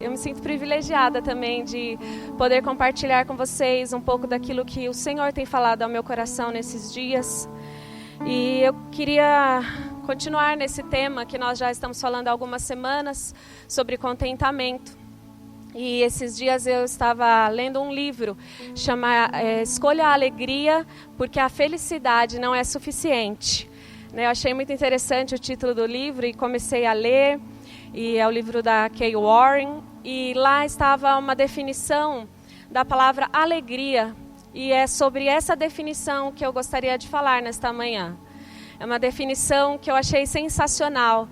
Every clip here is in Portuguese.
Eu me sinto privilegiada também de poder compartilhar com vocês um pouco daquilo que o Senhor tem falado ao meu coração nesses dias. E eu queria continuar nesse tema que nós já estamos falando há algumas semanas, sobre contentamento. E esses dias eu estava lendo um livro, chama Escolha a Alegria, porque a felicidade não é suficiente. Eu achei muito interessante o título do livro e comecei a ler, e é o livro da Kay Warren, e lá estava uma definição da palavra alegria, e é sobre essa definição que eu gostaria de falar nesta manhã. É uma definição que eu achei sensacional,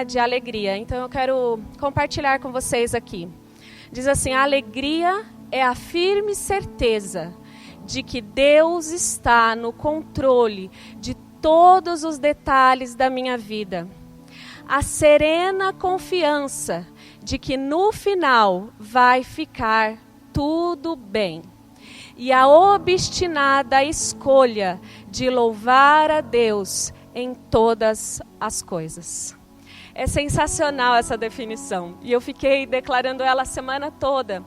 de alegria, então eu quero compartilhar com vocês aqui. Diz assim: a alegria é a firme certeza de que Deus está no controle de todos os detalhes da minha vida. A serena confiança de que no final vai ficar tudo bem. E a obstinada escolha de louvar a Deus em todas as coisas. É sensacional essa definição. E eu fiquei declarando ela a semana toda.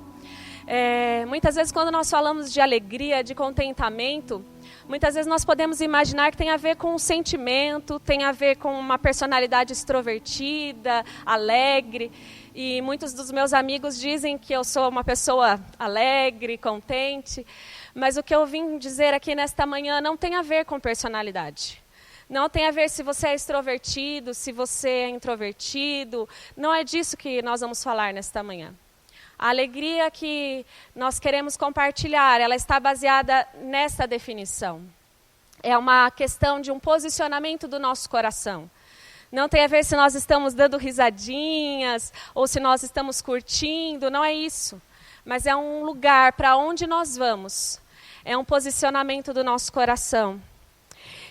Muitas vezes quando nós falamos de alegria, de contentamento, muitas vezes nós podemos imaginar que tem a ver com um sentimento, tem a ver com uma personalidade extrovertida, alegre. E muitos dos meus amigos dizem que eu sou uma pessoa alegre, contente. Mas o que eu vim dizer aqui nesta manhã não tem a ver com personalidade. Não tem a ver se você é extrovertido, se você é introvertido. Não é disso que nós vamos falar nesta manhã. A alegria que nós queremos compartilhar, ela está baseada nessa definição. É uma questão de um posicionamento do nosso coração. Não tem a ver se nós estamos dando risadinhas ou se nós estamos curtindo, não é isso. Mas é um lugar para onde nós vamos. É um posicionamento do nosso coração.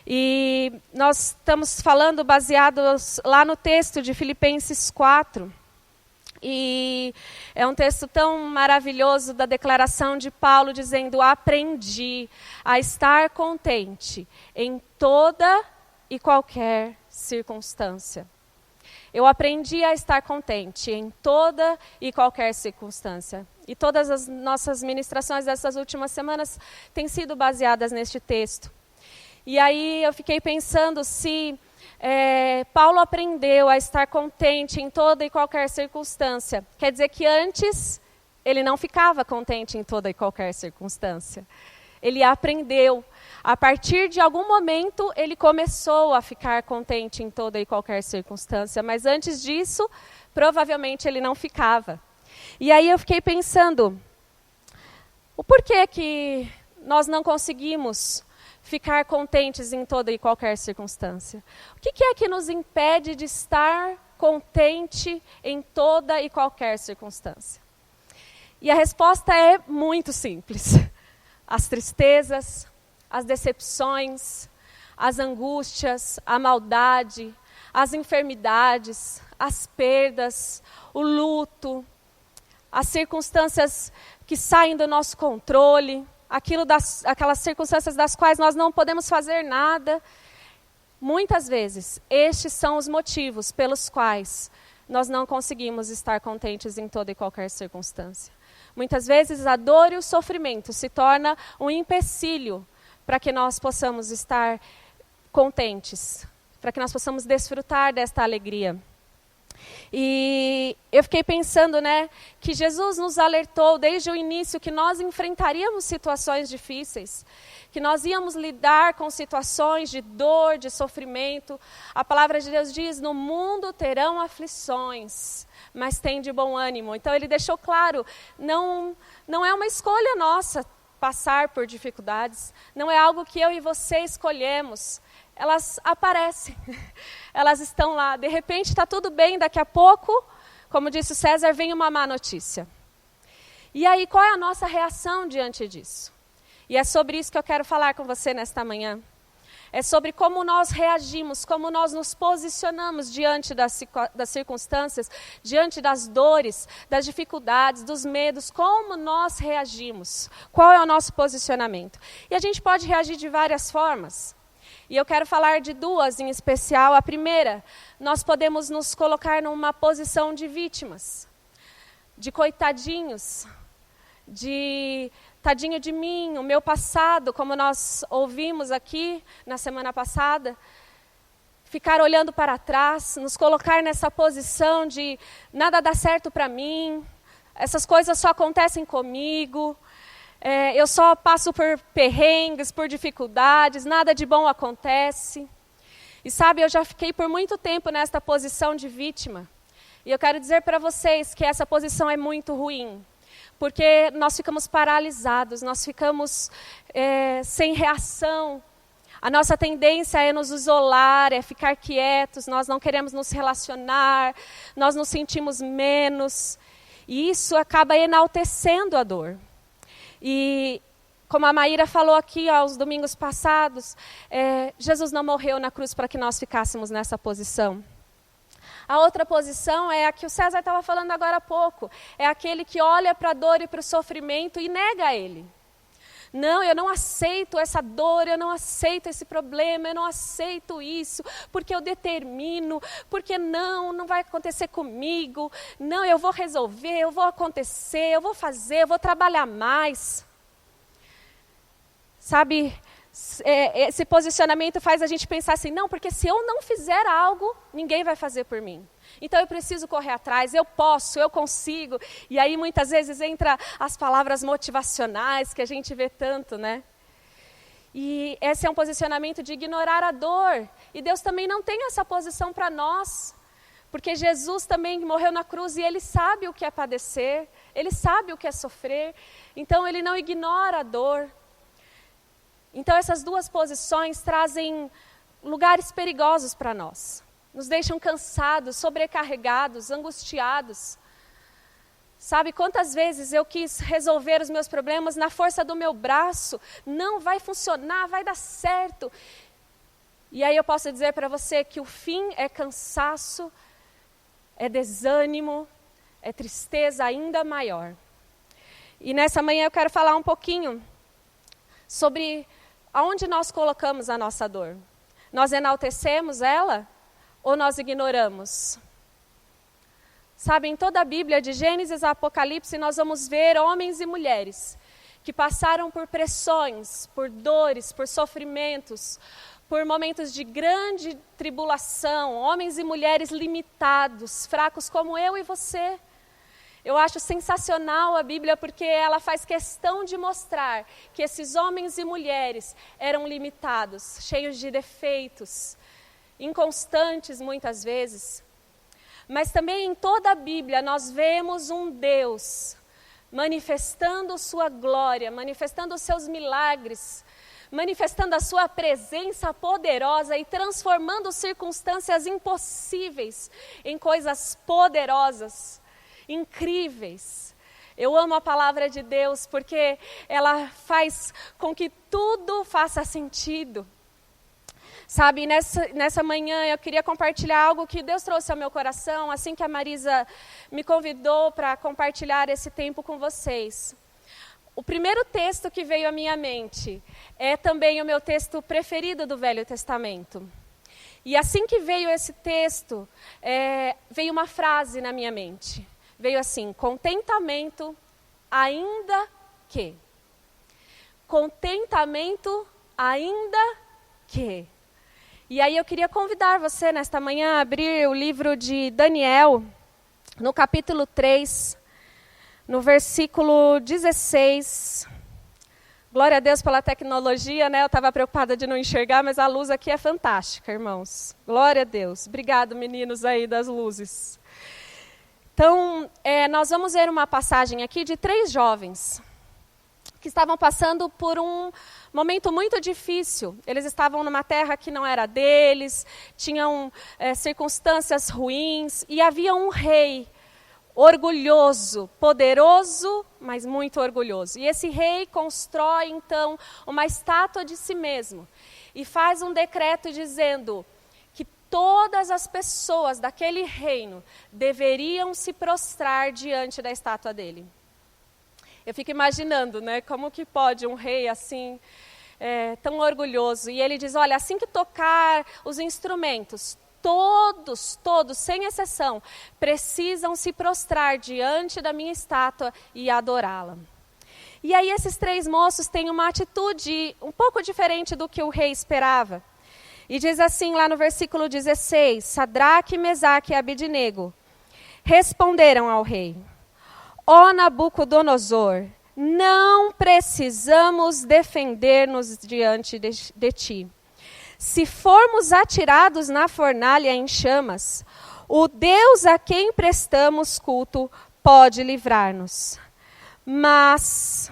E nós estamos falando baseados lá no texto de Filipenses 4. E é um texto tão maravilhoso da declaração de Paulo dizendo: aprendi a estar contente em toda e qualquer circunstância. Eu aprendi a estar contente em toda e qualquer circunstância. E todas as nossas ministrações dessas últimas semanas têm sido baseadas neste texto. E aí eu fiquei pensando se Paulo aprendeu a estar contente em toda e qualquer circunstância. Quer dizer que antes ele não ficava contente em toda e qualquer circunstância. Ele aprendeu. A partir de algum momento ele começou a ficar contente em toda e qualquer circunstância. Mas antes disso, provavelmente ele não ficava. E aí eu fiquei pensando, o porquê que nós não conseguimos ficar contentes em toda e qualquer circunstância? O que é que nos impede de estar contente em toda e qualquer circunstância? E a resposta é muito simples. As tristezas, as decepções, as angústias, a maldade, as enfermidades, as perdas, o luto, as circunstâncias que saem do nosso controle, aquelas circunstâncias das quais nós não podemos fazer nada. Muitas vezes, estes são os motivos pelos quais nós não conseguimos estar contentes em toda e qualquer circunstância. Muitas vezes, a dor e o sofrimento se tornam um empecilho para que nós possamos estar contentes, para que nós possamos desfrutar desta alegria. E eu fiquei pensando, que Jesus nos alertou desde o início que nós enfrentaríamos situações difíceis, que nós íamos lidar com situações de dor, de sofrimento. A palavra de Deus diz: no mundo terão aflições, mas tem de bom ânimo. Então ele deixou claro, não é uma escolha nossa passar por dificuldades, não é algo que eu e você escolhemos. Elas aparecem, elas estão lá. De repente está tudo bem, daqui a pouco, como disse o César, vem uma má notícia. E aí, qual é a nossa reação diante disso? E é sobre isso que eu quero falar com você nesta manhã. É sobre como nós reagimos, como nós nos posicionamos diante das circunstâncias, diante das dores, das dificuldades, dos medos, como nós reagimos, qual é o nosso posicionamento. E a gente pode reagir de várias formas. E eu quero falar de duas em especial. A primeira, nós podemos nos colocar numa posição de vítimas. de coitadinhos, de tadinho de mim, o meu passado, como nós ouvimos aqui na semana passada, ficar olhando para trás, nos colocar nessa posição de nada dá certo para mim, essas coisas só acontecem comigo, eu só passo por perrengues, por dificuldades, nada de bom acontece. E sabe, eu já fiquei por muito tempo nesta posição de vítima. E eu quero dizer para vocês que essa posição é muito ruim. Porque nós ficamos paralisados, nós ficamos sem reação. A nossa tendência é nos isolar, é ficar quietos, nós não queremos nos relacionar, nós nos sentimos menos. E isso acaba enaltecendo a dor. E como a Maíra falou aqui aos domingos passados, Jesus não morreu na cruz para que nós ficássemos nessa posição. A outra posição é a que o César estava falando agora há pouco. É aquele que olha para a dor e para o sofrimento e nega ele. Não, eu não aceito essa dor, eu não aceito esse problema, eu não aceito isso, porque eu determino, porque não vai acontecer comigo. Não, eu vou resolver, eu vou acontecer, eu vou fazer, eu vou trabalhar mais. Sabe, esse posicionamento faz a gente pensar assim, não, porque se eu não fizer algo, ninguém vai fazer por mim. Então eu preciso correr atrás, eu posso, eu consigo. E aí muitas vezes entra as palavras motivacionais que a gente vê tanto, né? E esse é um posicionamento de ignorar a dor. E Deus também não tem essa posição para nós. Porque Jesus também morreu na cruz e Ele sabe o que é padecer, Ele sabe o que é sofrer. Então Ele não ignora a dor. Então essas duas posições trazem lugares perigosos para nós. Nos deixam cansados, sobrecarregados, angustiados. Sabe quantas vezes eu quis resolver os meus problemas na força do meu braço? Não vai funcionar, vai dar certo. E aí eu posso dizer para você que o fim é cansaço, é desânimo, é tristeza ainda maior. E nessa manhã eu quero falar um pouquinho sobre aonde nós colocamos a nossa dor. Nós enaltecemos ela ou nós ignoramos? Sabe, em toda a Bíblia, de Gênesis a Apocalipse, nós vamos ver homens e mulheres que passaram por pressões, por dores, por sofrimentos, por momentos de grande tribulação, homens e mulheres limitados, fracos como eu e você. Eu acho sensacional a Bíblia porque ela faz questão de mostrar que esses homens e mulheres eram limitados, cheios de defeitos, inconstantes muitas vezes. Mas também em toda a Bíblia nós vemos um Deus manifestando sua glória, manifestando os seus milagres, manifestando a sua presença poderosa e transformando circunstâncias impossíveis em coisas poderosas, incríveis. Eu amo a palavra de Deus porque ela faz com que tudo faça sentido. Sabe, nessa manhã eu queria compartilhar algo que Deus trouxe ao meu coração, assim que a Marisa me convidou para compartilhar esse tempo com vocês. O primeiro texto que veio à minha mente é também o meu texto preferido do Velho Testamento. E assim que veio esse texto, veio uma frase na minha mente. Veio assim, contentamento ainda que. Contentamento ainda que. E aí eu queria convidar você nesta manhã a abrir o livro de Daniel, no capítulo 3, no versículo 16. Glória a Deus pela tecnologia, né? Eu estava preocupada de não enxergar, mas a luz aqui é fantástica, irmãos. Glória a Deus. Obrigado, meninos aí das luzes. Então, nós vamos ver uma passagem aqui de 3 jovens que estavam passando por um momento muito difícil. Eles estavam numa terra que não era deles, tinham circunstâncias ruins, e havia um rei orgulhoso, poderoso, mas muito orgulhoso. E esse rei constrói, então, uma estátua de si mesmo e faz um decreto dizendo que todas as pessoas daquele reino deveriam se prostrar diante da estátua dele. Eu fico imaginando, né, como que pode um rei assim, tão orgulhoso. E ele diz, olha, assim que tocar os instrumentos, todos, sem exceção, precisam se prostrar diante da minha estátua e adorá-la. E aí esses 3 moços têm uma atitude um pouco diferente do que o rei esperava. E diz assim lá no versículo 16, Sadraque, Mesaque e Abednego responderam ao rei: ó Nabucodonosor, não precisamos defender-nos diante de ti. Se formos atirados na fornalha em chamas, o Deus a quem prestamos culto pode livrar-nos. Mas,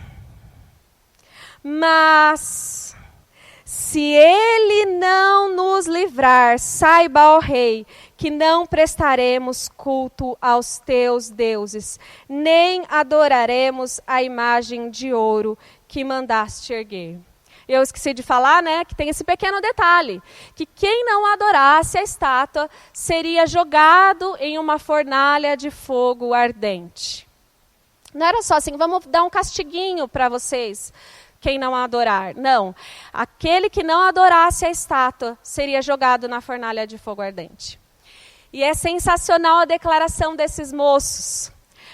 se ele não nos livrar, saiba, ó rei, que não prestaremos culto aos teus deuses, nem adoraremos a imagem de ouro que mandaste erguer. Eu esqueci de falar, né, que tem esse pequeno detalhe, que quem não adorasse a estátua seria jogado em uma fornalha de fogo ardente. Não era só assim, vamos dar um castiguinho para vocês, quem não adorar. Não, aquele que não adorasse a estátua seria jogado na fornalha de fogo ardente. E é sensacional a declaração desses moços.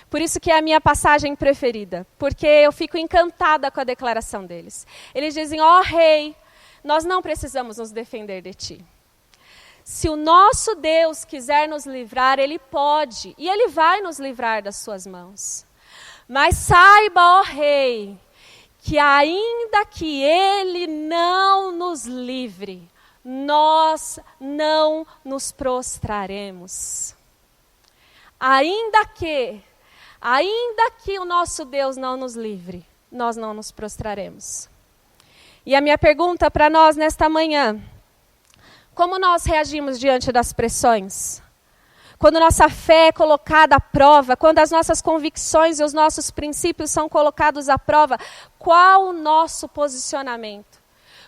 Por isso que é a minha passagem preferida, porque eu fico encantada com a declaração deles. Eles dizem, ó rei, nós não precisamos nos defender de ti. Se o nosso Deus quiser nos livrar, Ele pode, e Ele vai nos livrar das suas mãos. Mas saiba, ó rei, que ainda que Ele não nos livre, nós não nos prostraremos. Ainda que o nosso Deus não nos livre, nós não nos prostraremos. E a minha pergunta para nós nesta manhã: como nós reagimos diante das pressões? Quando nossa fé é colocada à prova, quando as nossas convicções e os nossos princípios são colocados à prova, qual o nosso posicionamento?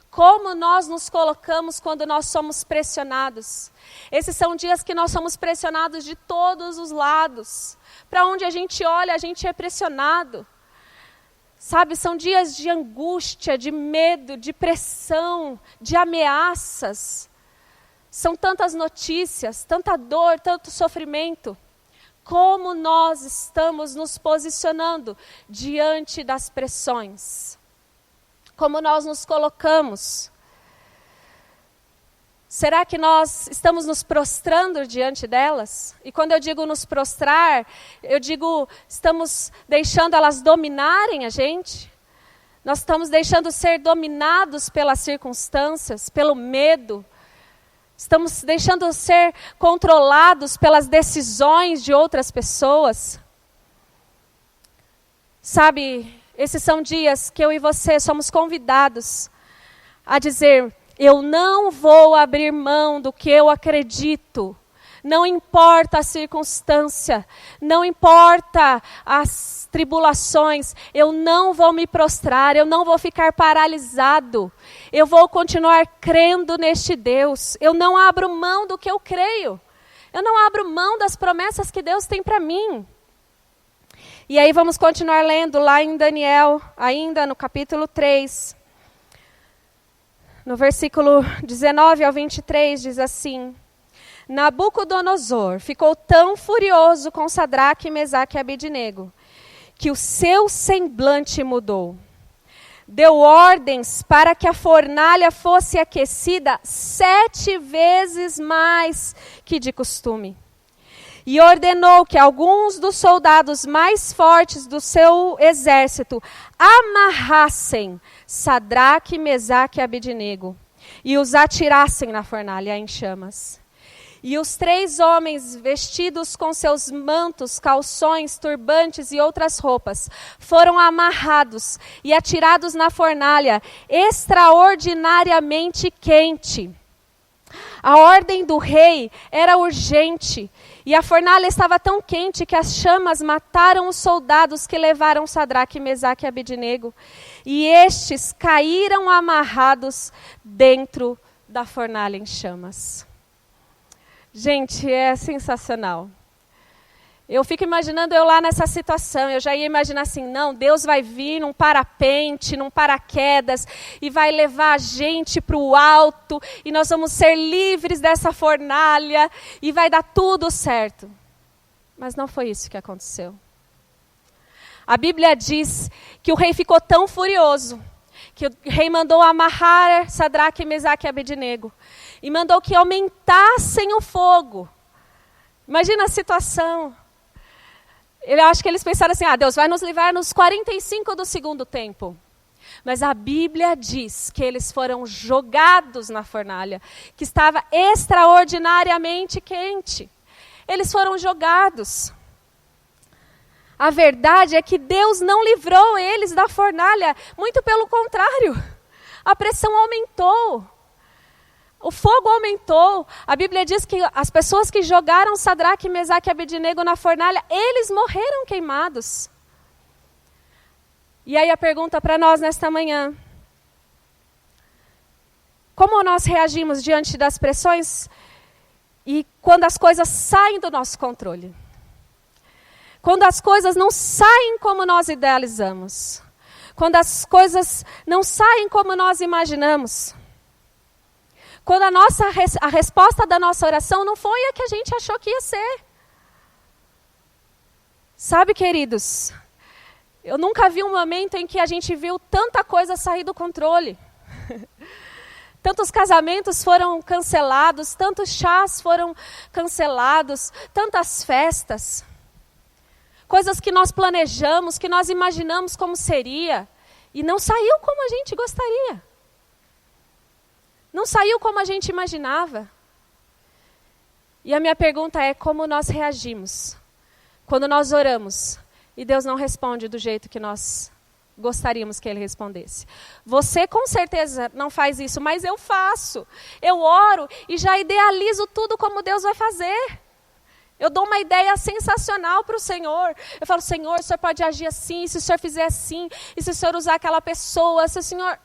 Como nós nos colocamos quando nós somos pressionados? Esses são dias que nós somos pressionados de todos os lados. Para onde a gente olha, a gente é pressionado. Sabe, são dias de angústia, de medo, de pressão, de ameaças. São tantas notícias, tanta dor, tanto sofrimento. Como nós estamos nos posicionando diante das pressões? Como nós nos colocamos? Será que nós estamos nos prostrando diante delas? E quando eu digo nos prostrar, eu digo, estamos deixando elas dominarem a gente? Nós estamos deixando ser dominados pelas circunstâncias, pelo medo? Estamos deixando ser controlados pelas decisões de outras pessoas? Sabe, esses são dias que eu e você somos convidados a dizer: eu não vou abrir mão do que eu acredito. Não importa a circunstância, não importa as tribulações, eu não vou me prostrar, eu não vou ficar paralisado. Eu vou continuar crendo neste Deus. Eu não abro mão do que eu creio. Eu não abro mão das promessas que Deus tem para mim. E aí vamos continuar lendo lá em Daniel, ainda no capítulo 3. No versículo 19 ao 23 diz assim: Nabucodonosor ficou tão furioso com Sadraque, Mesaque e Abednego, que o seu semblante mudou. Deu ordens para que a fornalha fosse aquecida 7 vezes mais que de costume. E ordenou que alguns dos soldados mais fortes do seu exército amarrassem Sadraque, Mesaque e Abednego e os atirassem na fornalha em chamas. E os 3 homens, vestidos com seus mantos, calções, turbantes e outras roupas, foram amarrados e atirados na fornalha extraordinariamente quente. A ordem do rei era urgente, e a fornalha estava tão quente que as chamas mataram os soldados que levaram Sadraque, Mesaque e Abednego, e estes caíram amarrados dentro da fornalha em chamas. Gente, é sensacional. Eu fico imaginando eu lá nessa situação, eu já ia imaginar assim, não, Deus vai vir num parapente, num paraquedas, e vai levar a gente para o alto, e nós vamos ser livres dessa fornalha, e vai dar tudo certo. Mas não foi isso que aconteceu. A Bíblia diz que o rei ficou tão furioso, que o rei mandou amarrar Sadraque, Mesaque e Abednego, e mandou que aumentassem o fogo. Imagina a situação. Eu acho que eles pensaram assim, Deus vai nos livrar nos 45 do segundo tempo. Mas a Bíblia diz que eles foram jogados na fornalha, que estava extraordinariamente quente. Eles foram jogados. A verdade é que Deus não livrou eles da fornalha, muito pelo contrário. A pressão aumentou. O fogo aumentou. A Bíblia diz que as pessoas que jogaram Sadraque, Mesaque e Abednego na fornalha, eles morreram queimados. E aí a pergunta para nós nesta manhã: como nós reagimos diante das pressões e quando as coisas saem do nosso controle? Quando as coisas não saem como nós idealizamos? Quando as coisas não saem como nós imaginamos? Quando a resposta da nossa oração não foi a que a gente achou que ia ser. Sabe, queridos, eu nunca vi um momento em que a gente viu tanta coisa sair do controle. Tantos casamentos foram cancelados, tantos chás foram cancelados, tantas festas. Coisas que nós planejamos, que nós imaginamos como seria, e não saiu como a gente gostaria. Não saiu como a gente imaginava. E a minha pergunta é, como nós reagimos quando nós oramos e Deus não responde do jeito que nós gostaríamos que Ele respondesse? Você com certeza não faz isso, mas eu faço. Eu oro e já idealizo tudo como Deus vai fazer. Eu dou uma ideia sensacional para o Senhor. Eu falo, Senhor, o Senhor pode agir assim, se o Senhor fizer assim, e se o Senhor usar aquela pessoa, se o Senhor...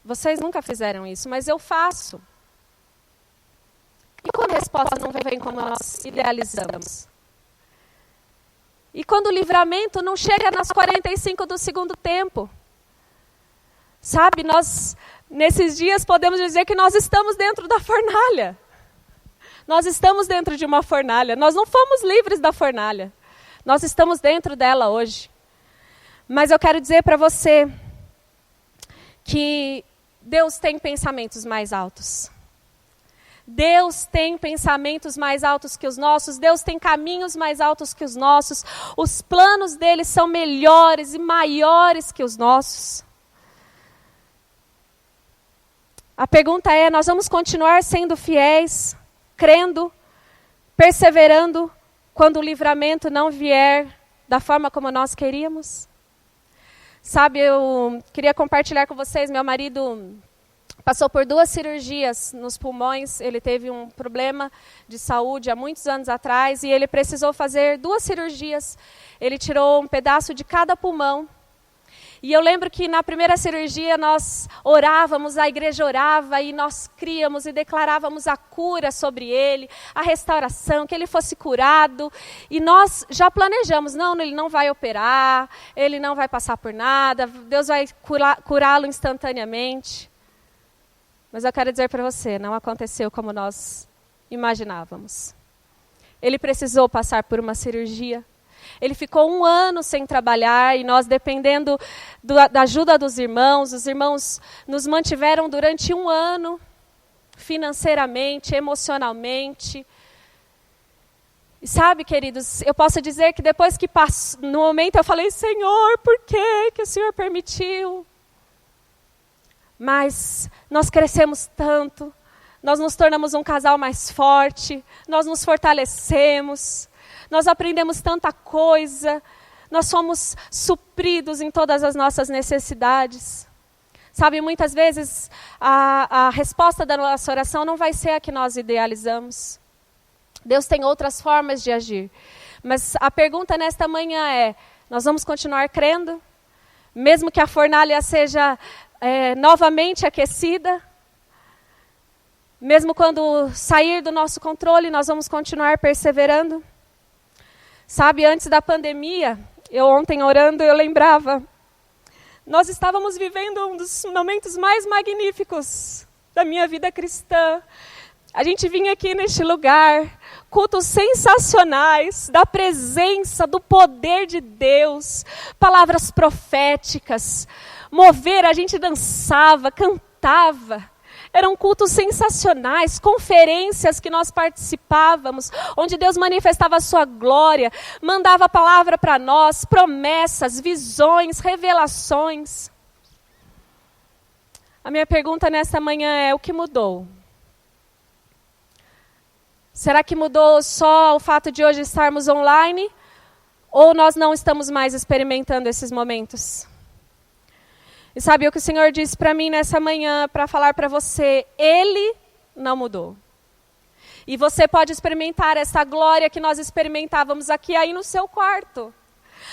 Vocês nunca fizeram isso, mas eu faço. E quando a resposta não vem como nós idealizamos? E quando o livramento não chega nas 45 do segundo tempo? Sabe, nós, nesses dias, podemos dizer que nós estamos dentro da fornalha. Nós estamos dentro de uma fornalha. Nós não fomos livres da fornalha. Nós estamos dentro dela hoje. Mas eu quero dizer para você que Deus tem pensamentos mais altos. Deus tem pensamentos mais altos que os nossos. Deus tem caminhos mais altos que os nossos. Os planos dele são melhores e maiores que os nossos. A pergunta é, nós vamos continuar sendo fiéis, crendo, perseverando, quando o livramento não vier da forma como nós queríamos? Sabe, eu queria compartilhar com vocês, meu marido passou por 2 cirurgias nos pulmões, ele teve um problema de saúde há muitos anos atrás e ele precisou fazer 2 cirurgias. Ele tirou um pedaço de cada pulmão. E eu lembro que na primeira cirurgia nós orávamos, a igreja orava e nós críamos e declarávamos a cura sobre ele, a restauração, que ele fosse curado. E nós já planejamos, não, ele não vai operar, ele não vai passar por nada, Deus vai curá-lo instantaneamente. Mas eu quero dizer para você, não aconteceu como nós imaginávamos. Ele precisou passar por uma cirurgia. Ele ficou 1 ano sem trabalhar e nós, dependendo da ajuda dos irmãos, os irmãos nos mantiveram durante 1 ano, financeiramente, emocionalmente. E sabe, queridos, eu posso dizer que depois que passou, no momento eu falei, Senhor, por que o Senhor permitiu? Mas nós crescemos tanto, nós nos tornamos um casal mais forte, nós nos fortalecemos. Nós aprendemos tanta coisa, nós fomos supridos em todas as nossas necessidades. Sabe, muitas vezes a resposta da nossa oração não vai ser a que nós idealizamos. Deus tem outras formas de agir. Mas a pergunta nesta manhã é, nós vamos continuar crendo? Mesmo que a fornalha seja novamente aquecida? Mesmo quando sair do nosso controle, nós vamos continuar perseverando? Sabe, antes da pandemia, eu ontem orando, eu lembrava, nós estávamos vivendo um dos momentos mais magníficos da minha vida cristã. A gente vinha aqui neste lugar, cultos sensacionais, da presença, do poder de Deus, palavras proféticas, mover, a gente dançava, cantava. Eram cultos sensacionais, conferências que nós participávamos, onde Deus manifestava a sua glória, mandava a palavra para nós, promessas, visões, revelações. A minha pergunta nessa manhã é: o que mudou? Será que mudou só o fato de hoje estarmos online? Ou nós não estamos mais experimentando esses momentos? E sabe o que o Senhor disse para mim nessa manhã, para falar para você? Ele não mudou. E você pode experimentar essa glória que nós experimentávamos aqui, aí no seu quarto.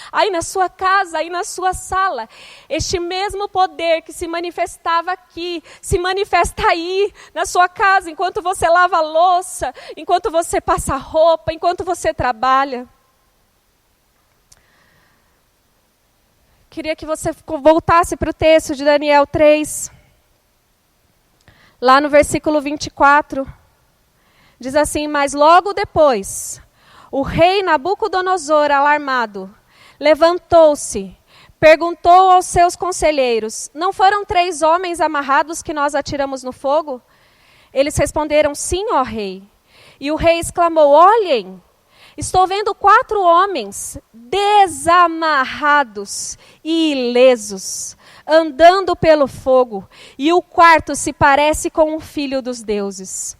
Aí na sua casa, aí na sua sala. Este mesmo poder que se manifestava aqui, se manifesta aí, na sua casa, enquanto você lava a louça, enquanto você passa roupa, enquanto você trabalha. Queria que você voltasse para o texto de Daniel 3. Lá no versículo 24. Diz assim: mas logo depois, o rei Nabucodonosor, alarmado, levantou-se, perguntou aos seus conselheiros: não foram 3 homens amarrados que nós atiramos no fogo? Eles responderam: sim, ó rei. E o rei exclamou: olhem, estou vendo 4 homens desamarrados e ilesos, andando pelo fogo, e o quarto se parece com um filho dos deuses.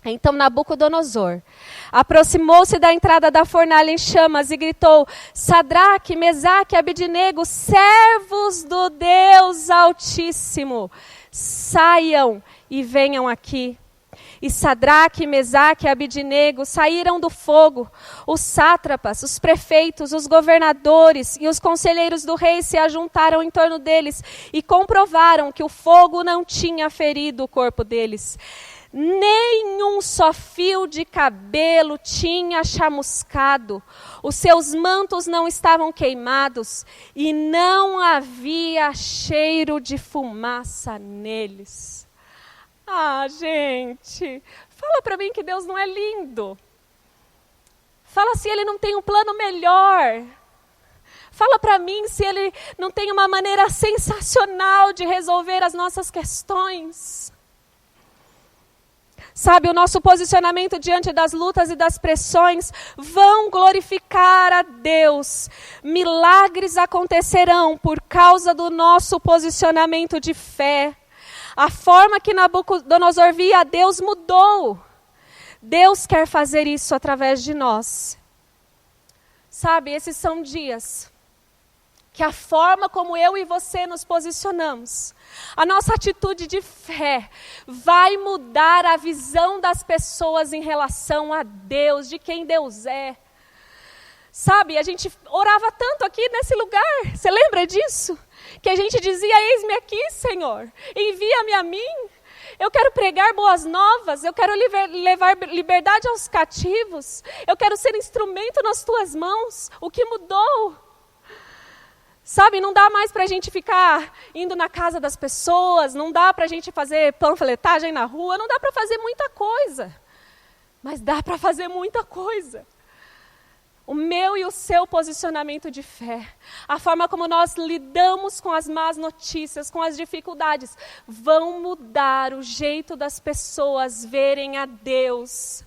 Então Nabucodonosor aproximou-se da entrada da fornalha em chamas e gritou: Sadraque, Mesaque e Abednego, servos do Deus Altíssimo, saiam e venham aqui. E Sadraque, Mesaque e Abednego saíram do fogo. Os sátrapas, os prefeitos, os governadores e os conselheiros do rei se ajuntaram em torno deles e comprovaram que o fogo não tinha ferido o corpo deles. Nenhum só fio de cabelo tinha chamuscado, os seus mantos não estavam queimados e não havia cheiro de fumaça neles. Ah, gente, fala para mim que Deus não é lindo. Fala se Ele não tem um plano melhor. Fala para mim se Ele não tem uma maneira sensacional de resolver as nossas questões. Sabe, o nosso posicionamento diante das lutas e das pressões vão glorificar a Deus. Milagres acontecerão por causa do nosso posicionamento de fé. A forma que Nabucodonosor via a Deus mudou. Deus quer fazer isso através de nós. Sabe, esses são dias que a forma como eu e você nos posicionamos, a nossa atitude de fé, vai mudar a visão das pessoas em relação a Deus, de quem Deus é. Sabe, a gente orava tanto aqui nesse lugar, você lembra disso? Que a gente dizia: eis-me aqui, Senhor, envia-me a mim. Eu quero pregar boas novas, eu quero levar liberdade aos cativos, eu quero ser instrumento nas tuas mãos. O que mudou? Sabe, não dá mais para a gente ficar indo na casa das pessoas, não dá para a gente fazer panfletagem na rua, não dá para fazer muita coisa. Mas dá para fazer muita coisa. O meu e o seu posicionamento de fé, a forma como nós lidamos com as más notícias, com as dificuldades, vão mudar o jeito das pessoas verem a Deus.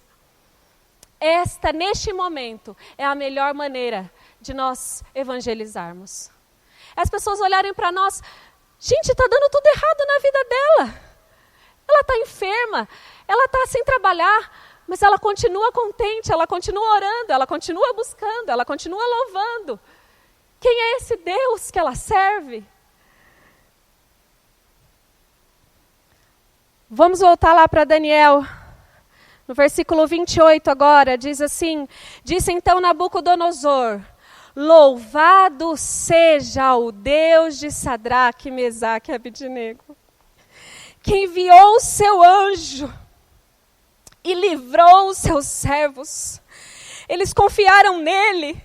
Esta, neste momento, é a melhor maneira de nós evangelizarmos. As pessoas olharem para nós: gente, está dando tudo errado na vida dela. Ela está enferma, ela está sem trabalhar, mas ela continua contente, ela continua orando, ela continua buscando, ela continua louvando. Quem é esse Deus que ela serve? Vamos voltar lá para Daniel. No versículo 28 agora, diz assim: disse então Nabucodonosor: louvado seja o Deus de Sadraque, Mesaque e Abednego, que enviou o seu anjo e livrou os seus servos, Eles confiaram nele,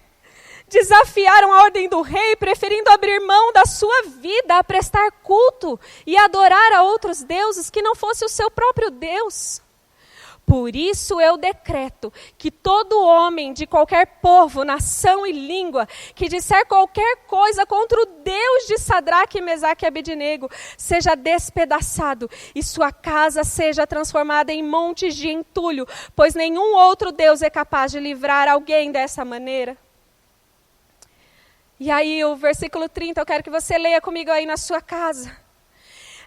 desafiaram a ordem do rei, preferindo abrir mão da sua vida a prestar culto e adorar a outros deuses que não fosse o seu próprio Deus. Por isso eu decreto que todo homem de qualquer povo, nação e língua que disser qualquer coisa contra o Deus de Sadraque, Mesaque e Abednego seja despedaçado e sua casa seja transformada em montes de entulho, pois nenhum outro Deus é capaz de livrar alguém dessa maneira. E aí o versículo 30, eu quero que você leia comigo aí na sua casa.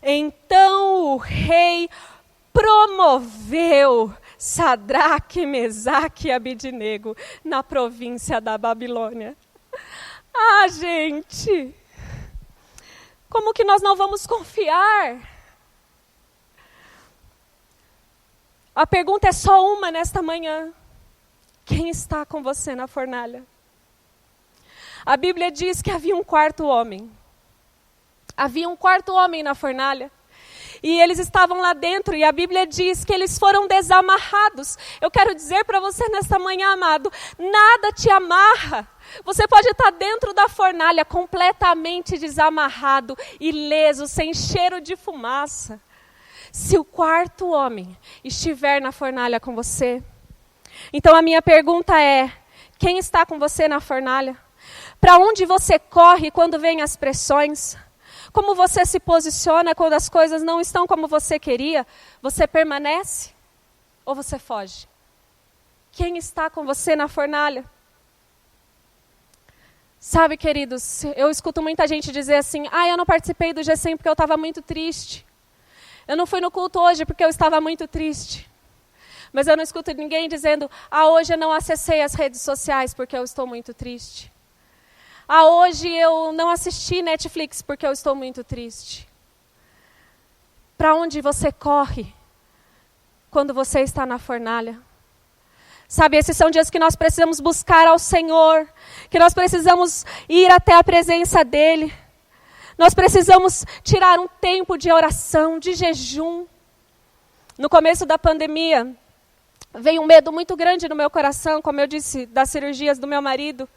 Então o rei promoveu Sadraque, Mesaque e Abednego na província da Babilônia. Ah, gente, como que nós não vamos confiar? A pergunta é só uma nesta manhã. Quem está com você na fornalha? A Bíblia diz que havia um quarto homem. Havia um quarto homem na fornalha. E eles estavam lá dentro e a Bíblia diz que eles foram desamarrados. Eu quero dizer para você nesta manhã, amado, nada te amarra. Você pode estar dentro da fornalha completamente desamarrado, ileso, sem cheiro de fumaça. Se o quarto homem estiver na fornalha com você, então a minha pergunta é, quem está com você na fornalha? Para onde você corre quando vêm as pressões? Como você se posiciona quando as coisas não estão como você queria? Você permanece ou você foge? Quem está com você na fornalha? Sabe, queridos, eu escuto muita gente dizer assim, eu não participei do G100 porque eu estava muito triste. Eu não fui no culto hoje porque eu estava muito triste. Mas eu não escuto ninguém dizendo, hoje eu não acessei as redes sociais porque eu estou muito triste. Hoje eu não assisti Netflix porque eu estou muito triste. Para onde você corre quando você está na fornalha? Sabe, esses são dias que nós precisamos buscar ao Senhor, que nós precisamos ir até a presença dEle. Nós precisamos tirar um tempo de oração, de jejum. No começo da pandemia, veio um medo muito grande no meu coração, como eu disse, das cirurgias do meu marido.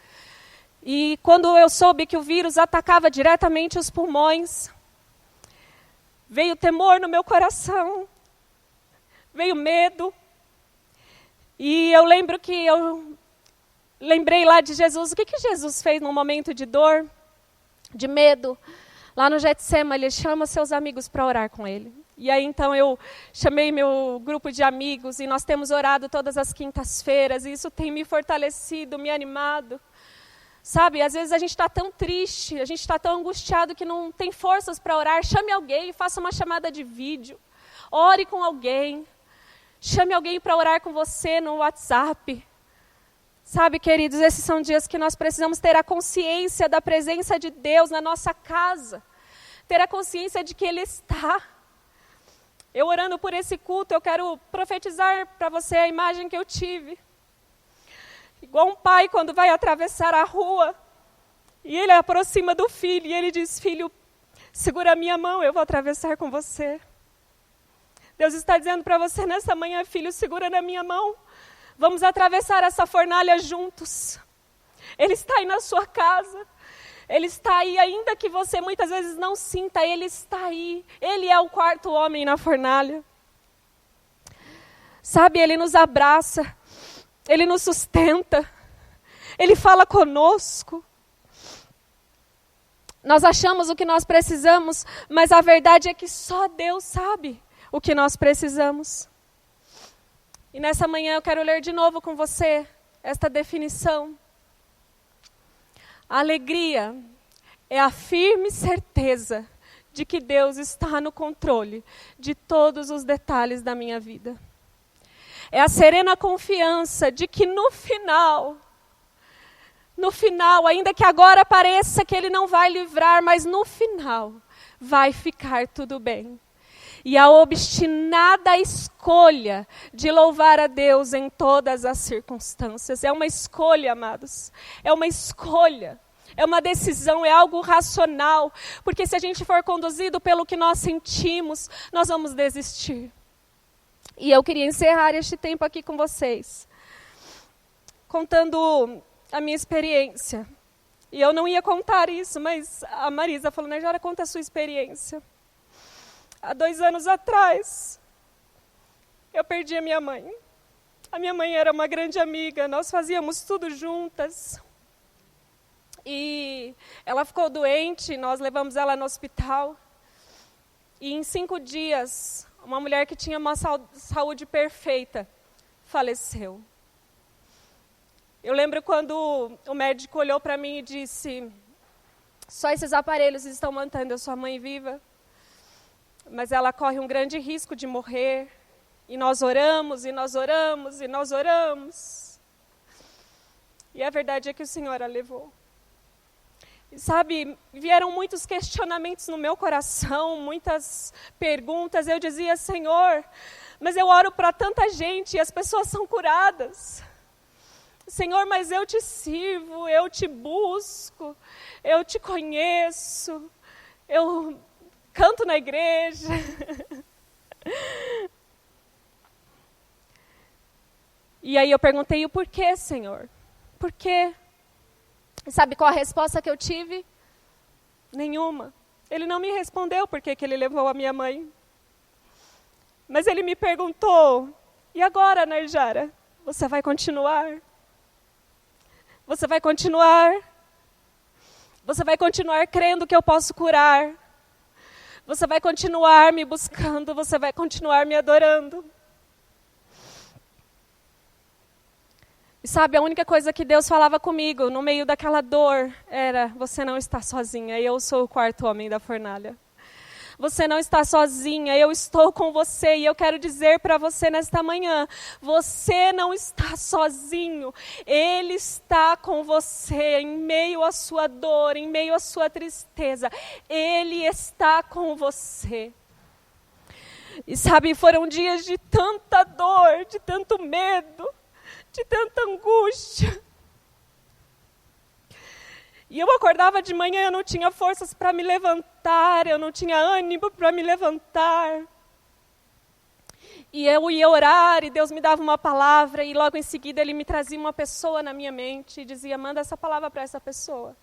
E quando eu soube que o vírus atacava diretamente os pulmões, veio temor no meu coração, veio medo. E eu lembro que eu lembrei lá de Jesus, o que Jesus fez num momento de dor, de medo? Lá no Getsemane, ele chama seus amigos para orar com ele. E aí então eu chamei meu grupo de amigos e nós temos orado todas as quintas-feiras e isso tem me fortalecido, me animado. Sabe, às vezes a gente está tão triste, a gente está tão angustiado que não tem forças para orar. Chame alguém, faça uma chamada de vídeo, ore com alguém, chame alguém para orar com você no WhatsApp. Sabe, queridos, esses são dias que nós precisamos ter a consciência da presença de Deus na nossa casa, ter a consciência de que Ele está. Eu orando por esse culto, eu quero profetizar para você a imagem que eu tive. Igual um pai quando vai atravessar a rua, e ele aproxima do filho, e ele diz, filho, segura a minha mão, eu vou atravessar com você. Deus está dizendo para você nessa manhã, filho, segura na minha mão, vamos atravessar essa fornalha juntos. Ele está aí na sua casa, Ele está aí, ainda que você muitas vezes não sinta, Ele está aí. Ele é o quarto homem na fornalha. Sabe, Ele nos abraça, Ele nos sustenta, Ele fala conosco. Nós achamos o que nós precisamos, mas a verdade é que só Deus sabe o que nós precisamos. E nessa manhã eu quero ler de novo com você esta definição. A alegria é a firme certeza de que Deus está no controle de todos os detalhes da minha vida. É a serena confiança de que no final, ainda que agora pareça que Ele não vai livrar, mas no final vai ficar tudo bem. E a obstinada escolha de louvar a Deus em todas as circunstâncias. É uma escolha, amados. É uma escolha. É uma decisão, é algo racional. Porque se a gente for conduzido pelo que nós sentimos, nós vamos desistir. E eu queria encerrar este tempo aqui com vocês, contando a minha experiência. E eu não ia contar isso, mas a Marisa falou, Najara, conta a sua experiência. Há 2 anos atrás, eu perdi a minha mãe. A minha mãe era uma grande amiga, nós fazíamos tudo juntas. E ela ficou doente, nós levamos ela no hospital. E em 5 dias, uma mulher que tinha uma saúde perfeita faleceu. Eu lembro quando o médico olhou para mim e disse, só esses aparelhos estão mantendo a sua mãe viva, mas ela corre um grande risco de morrer. E nós oramos, e nós oramos, e nós oramos. E a verdade é que o Senhor a levou. E sabe, vieram muitos questionamentos no meu coração, muitas perguntas. Eu dizia, Senhor, mas eu oro para tanta gente e as pessoas são curadas. Senhor, mas eu te sirvo, eu te busco, eu te conheço, eu canto na igreja. E aí eu perguntei, o porquê, Senhor? Por quê? E sabe qual a resposta que eu tive? Nenhuma. Ele não me respondeu por que ele levou a minha mãe. Mas ele me perguntou, e agora, Najara? Você vai continuar? Você vai continuar? Você vai continuar crendo que eu posso curar? Você vai continuar me buscando? Você vai continuar me adorando? E sabe, a única coisa que Deus falava comigo no meio daquela dor era, você não está sozinha, eu sou o 4º homem da fornalha. Você não está sozinha, eu estou com você. E eu quero dizer para você nesta manhã, você não está sozinho. Ele está com você em meio à sua dor, em meio à sua tristeza. Ele está com você. E sabe, foram dias de tanta dor, de tanto medo, de tanta angústia. E eu acordava de manhã, eu não tinha forças para me levantar, eu não tinha ânimo para me levantar. E eu ia orar e Deus me dava uma palavra e logo em seguida Ele me trazia uma pessoa na minha mente e dizia, manda essa palavra para essa pessoa.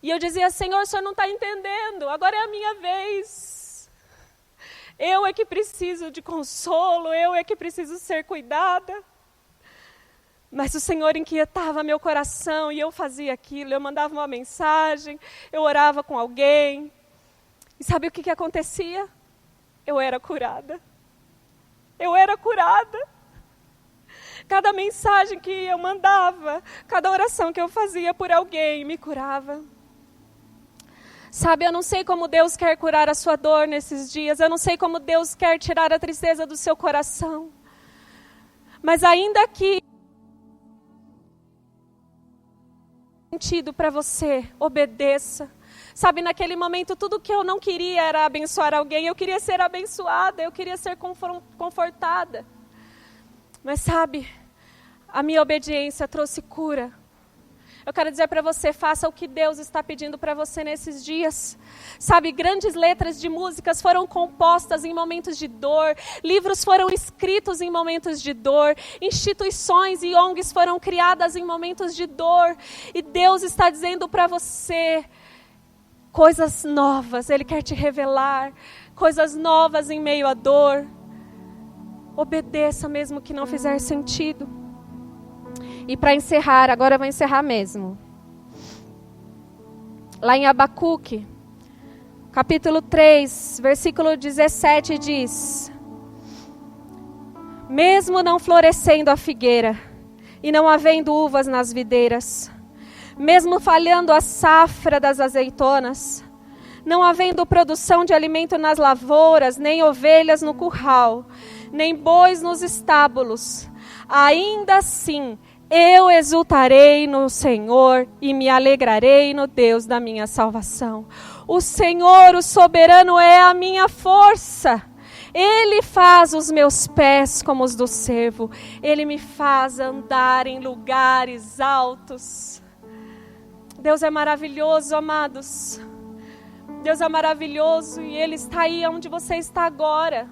E eu dizia, Senhor, o Senhor não está entendendo, agora é a minha vez. Eu é que preciso de consolo, eu é que preciso ser cuidada. Mas o Senhor inquietava meu coração e eu fazia aquilo, eu mandava uma mensagem, eu orava com alguém. E sabe o que acontecia? Eu era curada. Eu era curada. Cada mensagem que eu mandava, cada oração que eu fazia por alguém me curava. Sabe, eu não sei como Deus quer curar a sua dor nesses dias, eu não sei como Deus quer tirar a tristeza do seu coração. Mas ainda que sentido para você, obedeça. Sabe, naquele momento, tudo que eu não queria era abençoar alguém, eu queria ser abençoada, eu queria ser confortada. Mas sabe, a minha obediência trouxe cura. Eu quero dizer para você, faça o que Deus está pedindo para você nesses dias. Sabe, grandes letras de músicas foram compostas em momentos de dor, livros foram escritos em momentos de dor, instituições e ONGs foram criadas em momentos de dor. E Deus está dizendo para você coisas novas, Ele quer te revelar coisas novas em meio à dor. Obedeça mesmo que não fizer sentido. E para encerrar, agora eu vou encerrar mesmo. Lá em Abacuque, capítulo 3, versículo 17 diz: mesmo não florescendo a figueira, e não havendo uvas nas videiras, mesmo falhando a safra das azeitonas, não havendo produção de alimento nas lavouras, nem ovelhas no curral, nem bois nos estábulos, ainda assim eu exultarei no Senhor e me alegrarei no Deus da minha salvação. O Senhor, o soberano, é a minha força. Ele faz os meus pés como os do cervo. Ele me faz andar em lugares altos. Deus é maravilhoso, amados. Deus é maravilhoso e Ele está aí onde você está agora.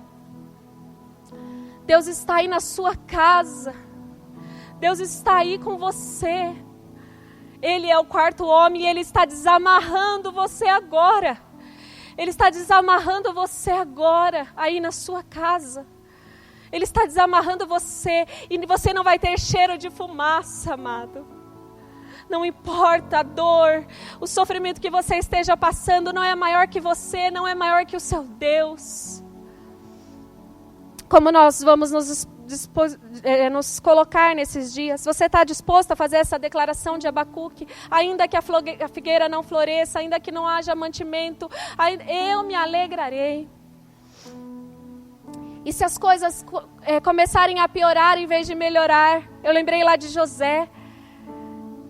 Deus está aí na sua casa. Deus está aí com você. Ele é o quarto homem e Ele está desamarrando você agora. Ele está desamarrando você agora, aí na sua casa. Ele está desamarrando você e você não vai ter cheiro de fumaça, amado. Não importa a dor, o sofrimento que você esteja passando não é maior que você, não é maior que o seu Deus. Como nós vamos nos colocar nesses dias? Você está disposto a fazer essa declaração de Abacuque? Ainda que a figueira não floresça, ainda que não haja mantimento, eu me alegrarei. E se as coisas começarem a piorar em vez de melhorar? Eu lembrei lá de José.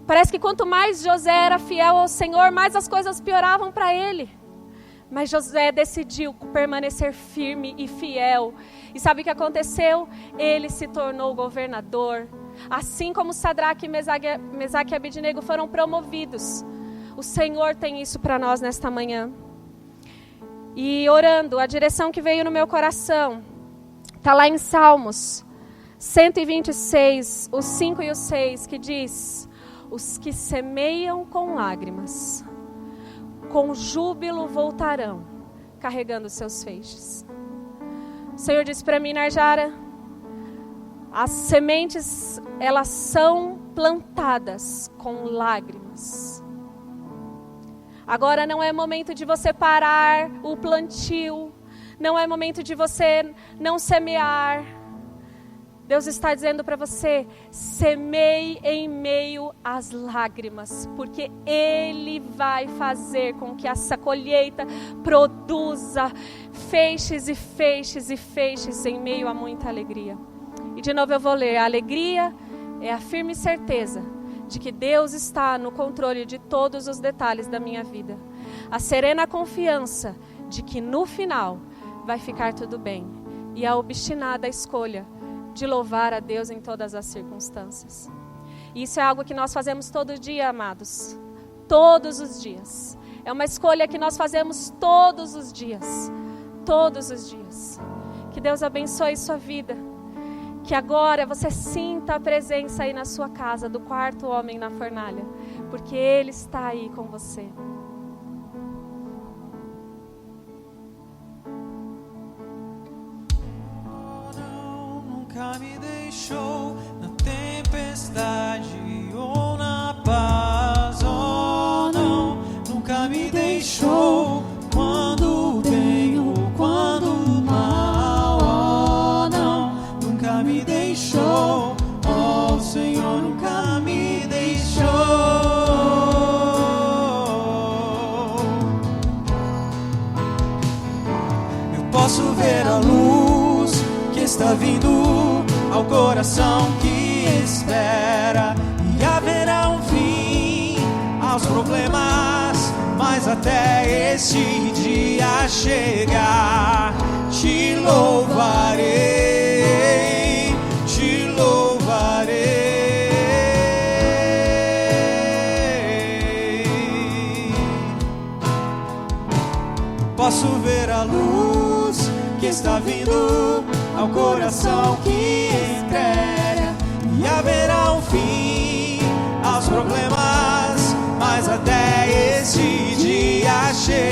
Parece que quanto mais José era fiel ao Senhor, mais as coisas pioravam para ele. Mas José decidiu permanecer firme e fiel. E sabe o que aconteceu? Ele se tornou governador. Assim como Sadraque, Mesaque e Abednego foram promovidos. O Senhor tem isso para nós nesta manhã. E orando, a direção que veio no meu coração está lá em Salmos 126, os 5 e os 6, que diz: os que semeiam com lágrimas, com júbilo voltarão, carregando seus feixes. O Senhor disse para mim, Narjara, as sementes, elas são plantadas com lágrimas. Agora não é momento de você parar o plantio, não é momento de você não semear. Deus está dizendo para você, semeie em meio às lágrimas, porque Ele vai fazer com que essa colheita produza feixes e feixes e feixes em meio a muita alegria. E de novo eu vou ler, a alegria é a firme certeza de que Deus está no controle de todos os detalhes da minha vida. A serena confiança de que no final vai ficar tudo bem. E a obstinada escolha de louvar a Deus em todas as circunstâncias. Isso é algo que nós fazemos todo dia, amados. Todos os dias. É uma escolha que nós fazemos todos os dias. Todos os dias. Que Deus abençoe sua vida. Que agora você sinta a presença aí na sua casa do quarto homem na fornalha. Porque Ele está aí com você. Nunca me deixou na tempestade ou na paz, oh não, nunca me deixou quando bem ou quando mal, oh não, nunca me deixou, oh Senhor, nunca me deixou. Eu posso ver a luz que está vindo ao coração que espera, e haverá um fim aos problemas, mas até esse dia chegar, te louvarei, te louvarei. Posso ver a luz que está vindo ao coração que espera, e haverá um fim aos problemas, mas até esse dia chega.